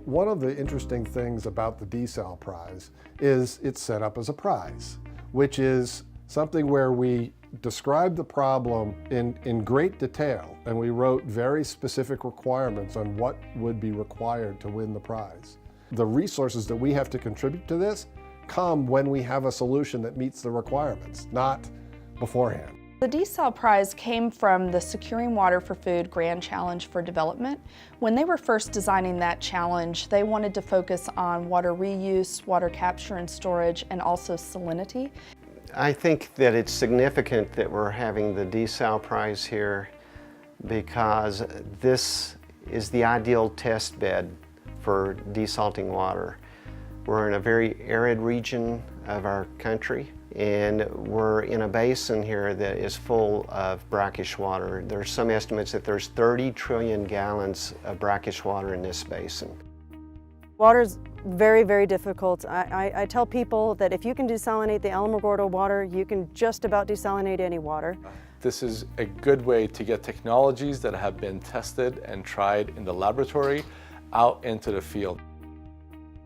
One of the interesting things about the Desal Prize is it's set up as a prize, which is something where we describe the problem in great detail, and we wrote very specific requirements on what would be required to win the prize. The resources that we have to contribute to this come when we have a solution that meets the requirements, not beforehand. The Desal Prize came from the Securing Water for Food Grand Challenge for Development. When they were first designing that challenge, they wanted to focus on water reuse, water capture and storage, and also salinity. I think that it's significant that we're having the Desal Prize here because this is the ideal test bed for desalting water. We're in a very arid region of our country, and we're in a basin here that is full of brackish water. There's some estimates that there's 30 trillion gallons of brackish water in this basin. Water's very, very difficult. I tell people that if you can desalinate the Alamogordo water, you can just about desalinate any water. This is a good way to get technologies that have been tested and tried in the laboratory out into the field.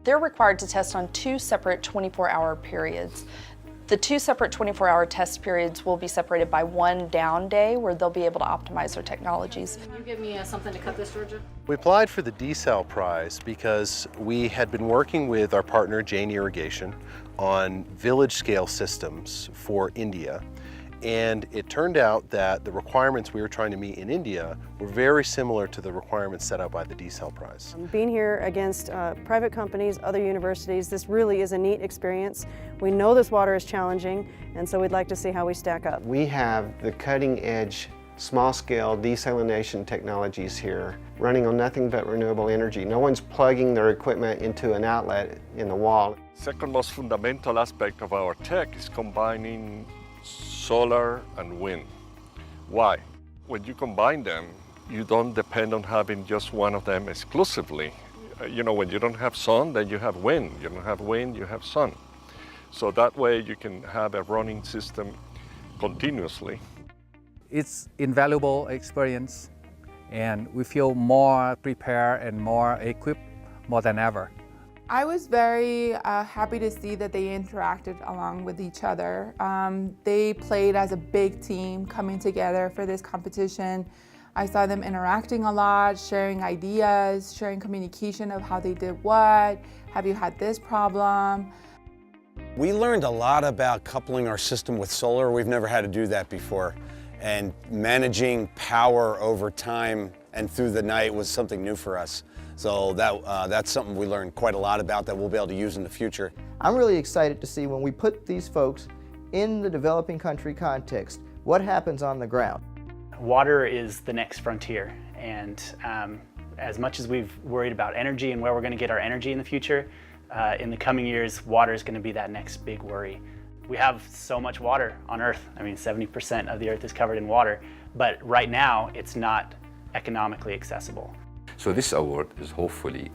They're required to test on 2 separate 24-hour periods. The 2 separate 24-hour test periods will be separated by 1 down day where they'll be able to optimize their technologies. Can you give me something to cut this, Georgia? We applied for the Desal Prize because we had been working with our partner, Jane Irrigation, on village-scale systems for India. And it turned out that the requirements we were trying to meet in India were very similar to the requirements set out by the Desal Prize. Being here against private companies, other universities, this really is a neat experience. We know this water is challenging, and so we'd like to see how we stack up. We have the cutting-edge, small-scale desalination technologies here, running on nothing but renewable energy. No one's plugging their equipment into an outlet in the wall. Second most fundamental aspect of our tech is combining solar and wind. Why? When you combine them, you don't depend on having just one of them exclusively. You know, when you don't have sun, then you have wind. You don't have wind, you have sun. So that way you can have a running system continuously. It's invaluable experience, and we feel more prepared and more equipped more than ever. I was very happy to see that they interacted along with each other. They played as a big team coming together for this competition. I saw them interacting a lot, sharing ideas, sharing communication of how they did what, have you had this problem. We learned a lot about coupling our system with solar. We've never had to do that before. And managing power over time and through the night was something new for us. So that's something we learned quite a lot about that we'll be able to use in the future. I'm really excited to see when we put these folks in the developing country context, what happens on the ground. Water is the next frontier, and as much as we've worried about energy and where we're going to get our energy in the future, in the coming years, water is going to be that next big worry. We have so much water on Earth. I mean, 70% of the Earth is covered in water, but right now it's not economically accessible. So this award is hopefully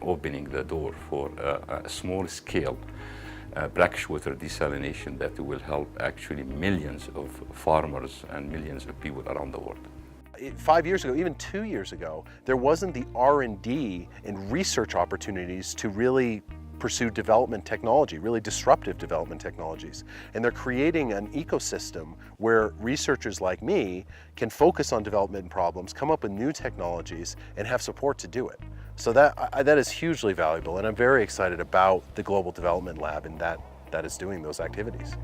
opening the door for a small scale brackish water desalination that will help actually millions of farmers and millions of people around the world. 5 years ago, even 2 years ago, there wasn't the R&D and research opportunities to really pursue development technology, really disruptive development technologies. And they're creating an ecosystem where researchers like me can focus on development problems, come up with new technologies, and have support to do it. So that is hugely valuable, and I'm very excited about the Global Development Lab and that is doing those activities.